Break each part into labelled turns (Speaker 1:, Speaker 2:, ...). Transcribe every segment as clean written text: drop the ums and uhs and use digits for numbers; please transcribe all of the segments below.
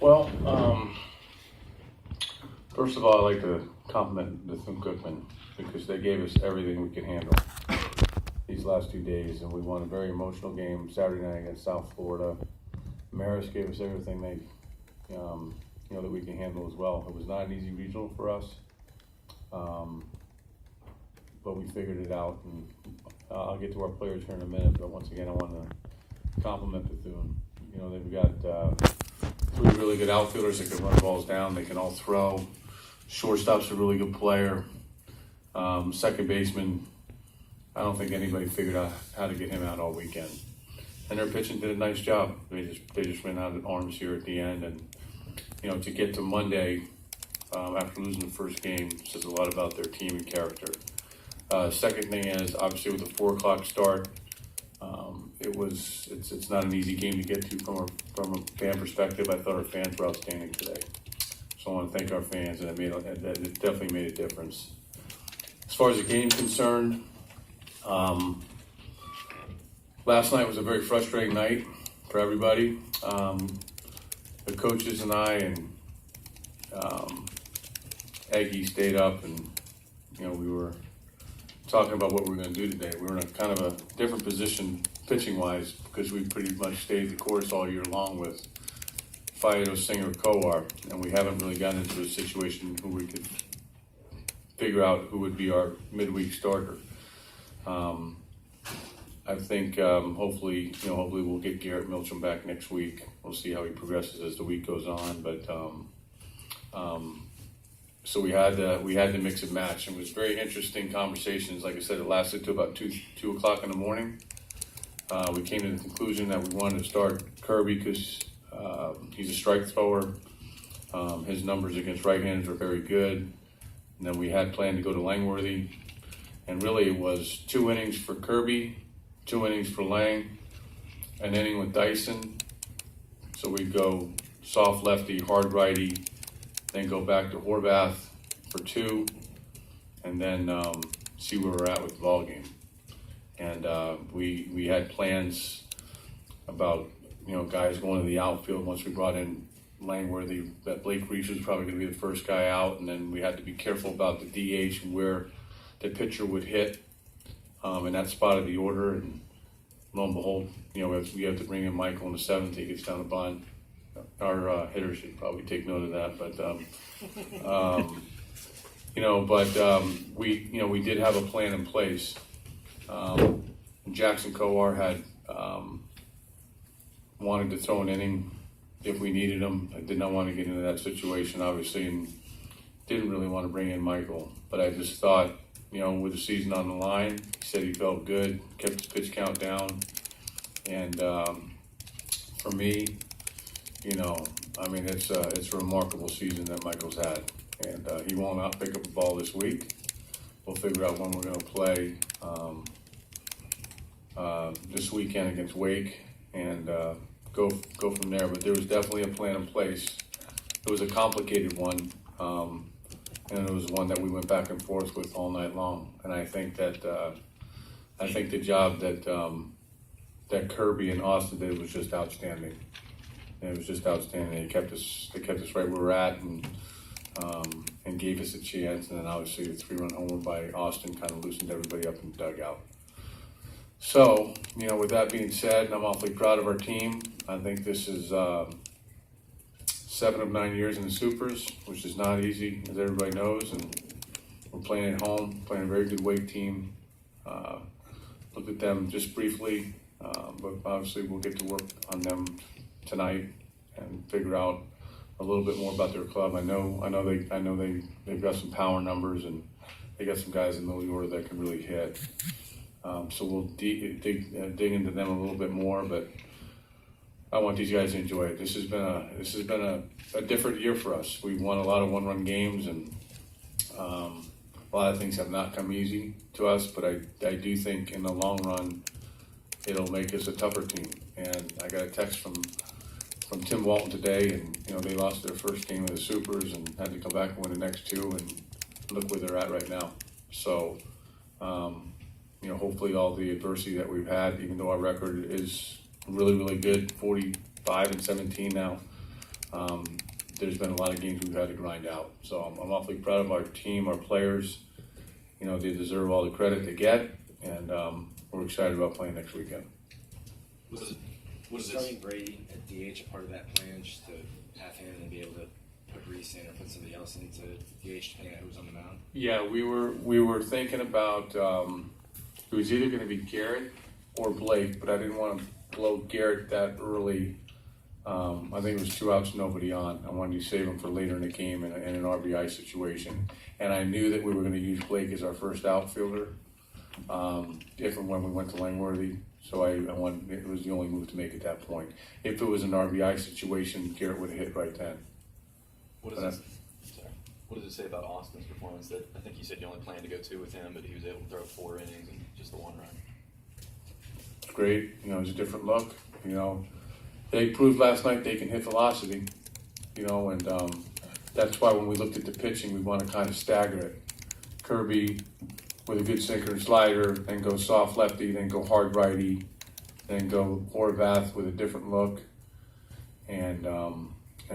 Speaker 1: Well, first of all, I'd like to compliment the Cookman because they gave us everything we could handle these last 2 days, and we won a very emotional game Saturday night against South Florida. Maris gave us everything that we can handle as well. It was not an easy regional for us, but we figured it out, and I'll get to our players here in a minute, but once again, I want to compliment Bethune. They've got 3 really good outfielders that can run balls down. They can all throw. Shortstop's a really good player. Second baseman, I don't think anybody figured out how to get him out all weekend. And their pitching did a nice job. They just ran out of arms here at the end, and to get to Monday after losing the first game says a lot about their team and character. Second thing is obviously with the 4 o'clock start, it's not an easy game to get to from a fan perspective. I thought our fans were outstanding today, so I want to thank our fans, and it definitely made a difference. As far as the game's concerned, last night was a very frustrating night for everybody. The coaches and I and Aggie stayed up, and we were talking about what we were going to do today. We were in a kind of a different position pitching-wise because we pretty much stayed the course all year long with Fayedo, Singer, Kowar, and we haven't really gotten into a situation where we could figure out who would be our midweek starter. I think hopefully we'll get Garrett Milcham back next week. We'll see how he progresses as the week goes on, but so we had to mix and match. It was very interesting conversations. Like I said, it lasted to about 2 o'clock in the morning. We came to the conclusion that we wanted to start Kirby because he's a strike thrower. His numbers against right-handers are very good. And then we had planned to go to Langworthy. And really it was 2 innings for Kirby, 2 innings for Lang, an inning with Dyson. So we'd go soft lefty, hard righty, then go back to Horvath for 2, and then see where we're at with the ball game. And we had plans about guys going to the outfield once we brought in Langworthy. That Blake Reese was probably going to be the first guy out, and then we had to be careful about the DH and where the pitcher would hit in that spot of the order. And lo and behold, we have to bring in Michael in the 7th. He gets down the bunt. Our hitters should probably take note of that, we did have a plan in place. Jackson Kowar had wanted to throw an inning if we needed him. I did not want to get into that situation, obviously, and didn't really want to bring in Michael. But I just thought, with the season on the line, he said he felt good, kept his pitch count down, and for me, it's a remarkable season that Michael's had, and he will not pick up a ball this week. We'll figure out when we're going to play this weekend against Wake and go from there. But there was definitely a plan in place. It was a complicated one, and it was one that we went back and forth with all night long. And I think that the job that Kirby and Austin did was just outstanding. It was just outstanding. They kept us right where we're at, and gave us a chance. And then obviously the 3-run homer by Austin kind of loosened everybody up in the dugout. So, with that being said, I'm awfully proud of our team. I think this is 7 of 9 years in the Supers, which is not easy, as everybody knows. And we're playing at home, playing a very good Wake team. Looked at them just briefly, but obviously we'll get to work on them tonight and figure out a little bit more about their club. I know they've got some power numbers, and they got some guys in the middle of the order that can really hit. So we'll dig into them a little bit more, but I want these guys to enjoy it. This has been a different year for us. We've won a lot of 1-run games, and a lot of things have not come easy to us, but I do think in the long run it'll make us a tougher team. And I got a text from Tim Walton today, and they lost their first game of the Supers and had to come back and win the next 2, and look where they're at right now. So hopefully all the adversity that we've had, even though our record is really, really good, 45-17 now, there's been a lot of games we've had to grind out. So I'm awfully proud of our team, our players. You know, they deserve all the credit they get, and we're excited about playing next weekend.
Speaker 2: Was starting Brady at DH a part of that plan, just to have him and be able to put Reese in or put somebody else into DH depending on who was on the mound?
Speaker 1: Yeah, we were thinking about it was either going to be Garrett or Blake, but I didn't want to blow Garrett that early. I think it was 2 outs, nobody on. I wanted to save him for later in the game in an RBI situation. And I knew that we were going to use Blake as our first outfielder if and when we went to Langworthy. So I wanted, it was the only move to make at that point. If it was an RBI situation, Garrett would have hit right then.
Speaker 3: What does it say about Austin's performance? That I think you said you only planned to go 2 with him, but he was able to throw 4 innings and just the 1 run.
Speaker 1: It's great. You know, it's a different look. You know, they proved last night they can hit velocity. You know, and that's why when we looked at the pitching, we want to kind of stagger it. Kirby with a good sinker and slider, then go soft lefty, then go hard righty, then go Horvath with a different look, and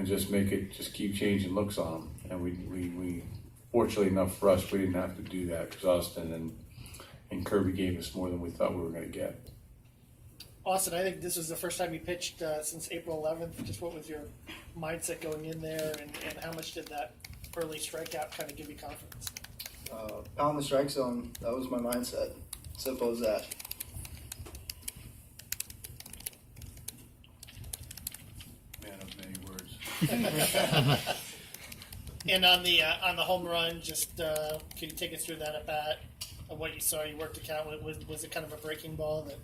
Speaker 1: just make it, just keep changing looks on them. And we fortunately enough for us, we didn't have to do that because Austin and Kirby gave us more than we thought we were going to get.
Speaker 4: Austin, I think this was the first time you pitched since April 11th. Just what was your mindset going in there, and how much did that early strikeout kind of give you confidence?
Speaker 5: Pound the strike zone, that was my mindset. Simple as that.
Speaker 1: Man of many words.
Speaker 4: And on the home run, just can you take us through that at bat? What you saw, you worked the count. Was it kind of a breaking ball that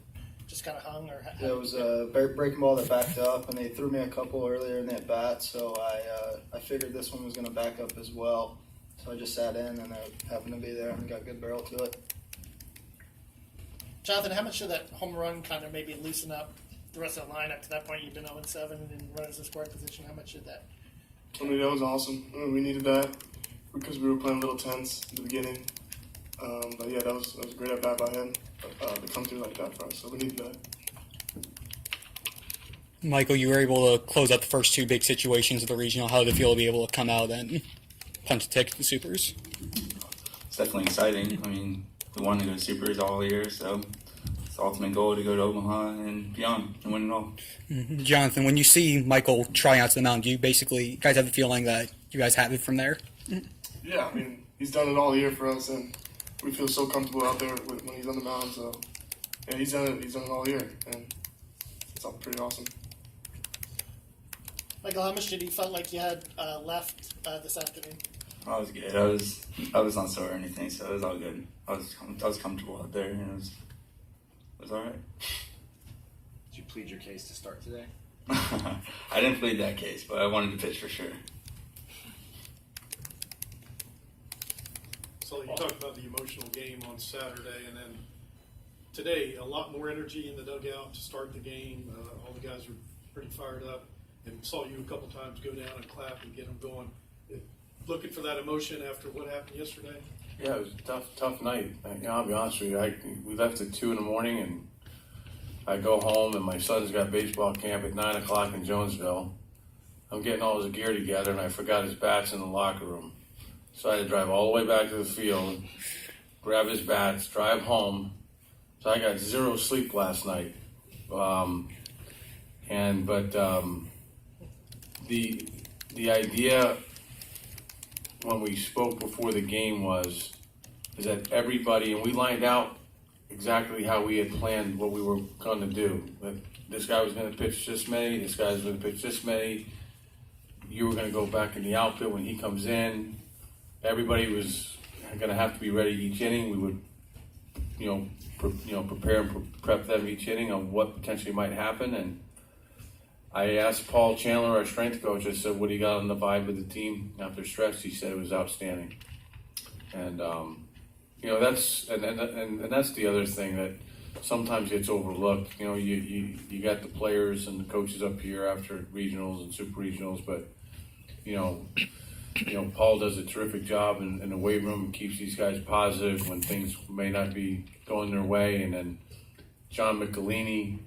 Speaker 4: just kind of hung, or
Speaker 5: Yeah, it was a breaking ball that backed up, and they threw me a couple earlier in the at bat, so I figured this one was going to back up as well. So I just sat in, and I happened to be there, and got good barrel to it.
Speaker 4: Jonathan, how much did that home run kind of maybe loosen up the rest of the lineup? To that point, you've been 0-7 in runners in scoring position. How much did that?
Speaker 6: I mean, that was awesome. I mean, we needed that because we were playing a little tense at the beginning. But yeah, that was a great at bat by him to come through like that for us. So we needed that.
Speaker 7: Michael, you were able to close out the first 2 big situations of the regional. How did it feel to be able to come out and punch the ticket to the Supers?
Speaker 8: It's definitely exciting. I mean, we wanted to go to Supers all year, so it's the ultimate goal to go to Omaha and beyond and win it all.
Speaker 7: Mm-hmm. Jonathan, when you see Michael trying out to the mound, do you guys have the feeling that you guys have it from there?
Speaker 6: Yeah, I mean, he's done it all year for us, and we feel so comfortable out there when he's on the mound. So yeah, he's done it all year, and it's all pretty awesome.
Speaker 4: Michael, how much did you felt like you had left this afternoon?
Speaker 8: I was good. I was not sore or anything, so it was all good. I was comfortable out there, and it was all right.
Speaker 2: Did you plead your case to start today?
Speaker 8: I didn't plead that case, but I wanted to pitch for sure.
Speaker 9: So you talked about the emotional game on Saturday, and then today a lot more energy in the dugout to start the game. All the guys were pretty fired up, and saw you a couple times go down and clap and get them going. Looking for that emotion after what happened yesterday?
Speaker 1: Yeah, it was a tough night. I'll be honest with you. We left at 2 in the morning, and I go home, and my son's got baseball camp at 9 o'clock in Jonesville. I'm getting all his gear together, and I forgot his bats in the locker room. So I had to drive all the way back to the field, grab his bats, drive home. So I got 0 sleep last night. The idea when we spoke before the game is that everybody, and we lined out exactly how we had planned what we were going to do. That this guy was going to pitch this many, this guy was going to pitch this many. You were going to go back in the outfield when he comes in. Everybody was going to have to be ready each inning. We would, prepare and prep them each inning on what potentially might happen. And I asked Paul Chandler, our strength coach, I said, what do you got on the vibe of the team after stretch? He said it was outstanding. And, that's the other thing that sometimes gets overlooked. You got the players and the coaches up here after regionals and super regionals, but, Paul does a terrific job in the weight room and keeps these guys positive when things may not be going their way. And then John McElhaney,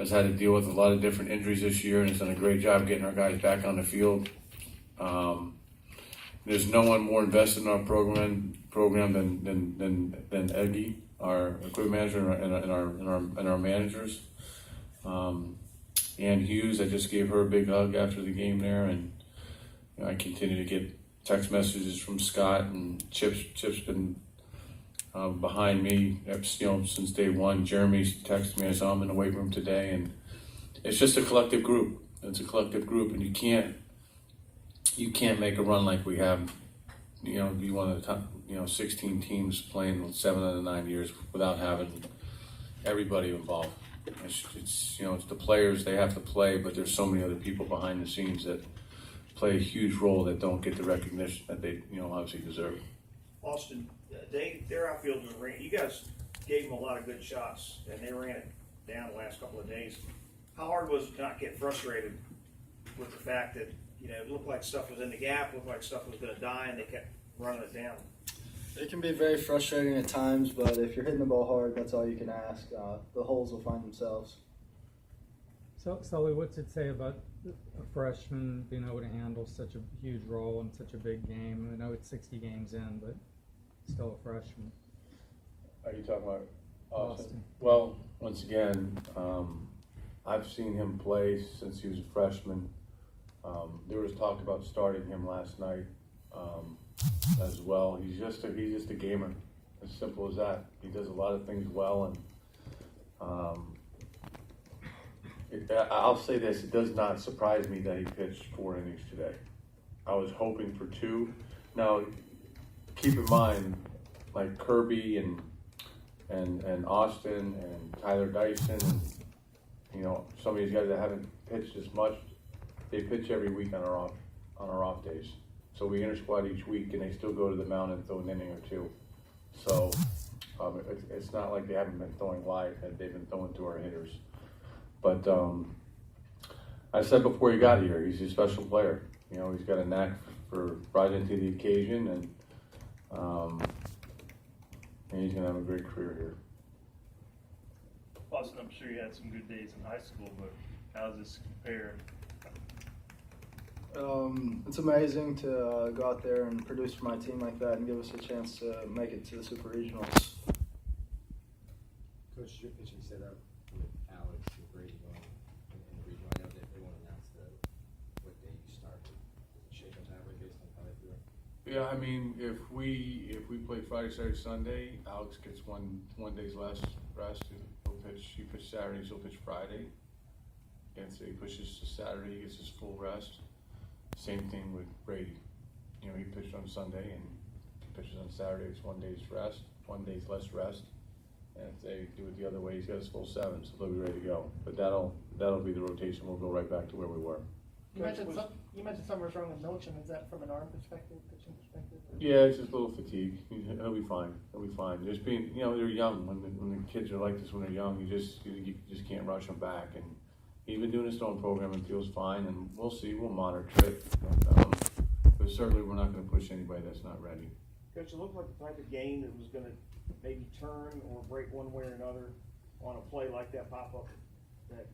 Speaker 1: has had to deal with a lot of different injuries this year and has done a great job getting our guys back on the field. There's no one more invested in our program than Eggy, our equipment manager, and our managers. Ann Hughes, I just gave her a big hug after the game there, and I continue to get text messages from Scott, and Chip's been behind me, since day one. Jeremy's texted me. I saw him in the weight room today, and it's just a collective group. It's a collective group, and you can't make a run like we have. Be one of the top, 16 teams playing 7 out of 9 years without having everybody involved. It's the players, they have to play, but there's so many other people behind the scenes that play a huge role that don't get the recognition that they obviously deserve.
Speaker 10: Austin, their outfield was ran. You guys gave them a lot of good shots, and they ran it down the last couple of days. How hard was it to not get frustrated with the fact that it looked like stuff was in the gap, looked like stuff was going to die, and they kept running it down?
Speaker 5: It can be very frustrating at times, but if you're hitting the ball hard, that's all you can ask. The holes will find themselves.
Speaker 11: So, Sully, what's it say about a freshman being able to handle such a huge role in such a big game? I know it's 60 games in, but still a freshman.
Speaker 1: Are you talking about
Speaker 11: Austin?
Speaker 1: Well, once again, I've seen him play since he was a freshman. There was talk about starting him last night as well. He's just a gamer, as simple as that. He does a lot of things well, and I'll say this: it does not surprise me that he pitched 4 innings today. I was hoping for 2. Now, keep in mind, like Kirby and Austin and Tyler Dyson, some of these guys that haven't pitched as much, they pitch every week on our off days. So we inter-squad each week, and they still go to the mound and throw an inning or 2. So it's not like they haven't been throwing live; they've been throwing to our hitters. But I said before he got here, he's a special player. He's got a knack for rising to the occasion, and he's going to have a great career here.
Speaker 10: Austin, I'm sure you had some good days in high school, but how does this compare?
Speaker 5: It's amazing to go out there and produce for my team like that and give us a chance to make it to the Super Regionals.
Speaker 2: Coach, your pitching setup with Alex and Brady going in the regional. I know that they won't announce what day you start. Does it shake up that way based on how they do it?
Speaker 1: Yeah, I mean, if we play Friday, Saturday, Sunday, Alex gets one day's less rest. He pitches Saturday, he'll pitch Friday. And so he pushes to Saturday, he gets his full rest. Same thing with Brady. He pitched on Sunday and he pitches on Saturday. It's 1 day's rest, 1 day's less rest. And if they do it the other way, he's got his full 7, so they'll be ready to go. But that'll be the rotation. We'll go right back to where we were.
Speaker 4: You mentioned something was wrong with Milchin. Is that from an arm perspective, pitching perspective?
Speaker 1: Yeah, it's just a little fatigue. He'll be fine. He'll be fine. Just being, they're young. When the kids are like this when they're young, you just can't rush them back. And he's been doing his own program and feels fine. And we'll see. We'll monitor it. But certainly, we're not going to push anybody that's not ready.
Speaker 10: Coach, it looked like the type of game that was going to maybe turn or break one way or another on a play like that pop up that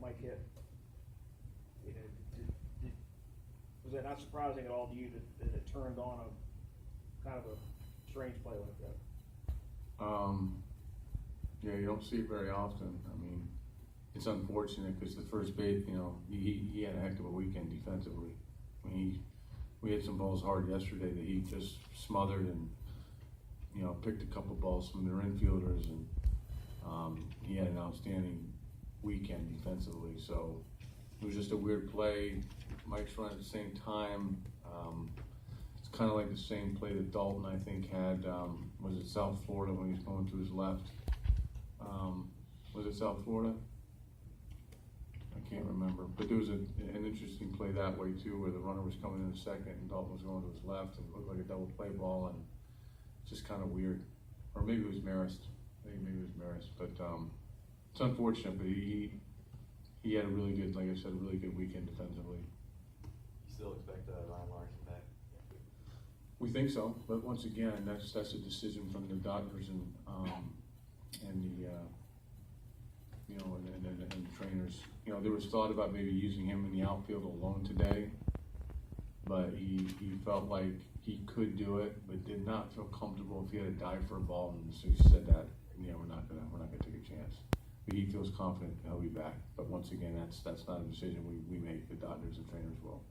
Speaker 10: Mike hit. Was that not surprising at all to you that it turned on a kind of a strange play like that?
Speaker 1: Yeah, you don't see it very often. I mean, it's unfortunate because the first base, he had a heck of a weekend defensively. I mean, we had some balls hard yesterday that he just smothered and, picked a couple balls from their infielders, and he had an outstanding weekend defensively. So it was just a weird play. Mike's running at the same time. It's kind of like the same play that Dalton, I think, had, was it South Florida when he was going to his left? Was it South Florida? I can't remember. But there was an interesting play that way, too, where the runner was coming in second and Dalton was going to his left and it looked like a double play ball, and just kind of weird. Or maybe it was Marist. Maybe it was Marist. But it's unfortunate, but he had a really good, like I said, a really good weekend defensively.
Speaker 3: You still expect Ryan Larson back?
Speaker 1: We think so, but once again, that's a decision from the doctors and the and you know, there was thought about maybe using him in the outfield alone today, but he felt like he could do it, but did not feel comfortable if he had to dive for a ball, and so he said that, you know, we're not gonna take a chance. But he feels confident he'll be back. But once again, that's not a decision we make. The doctors and trainers will.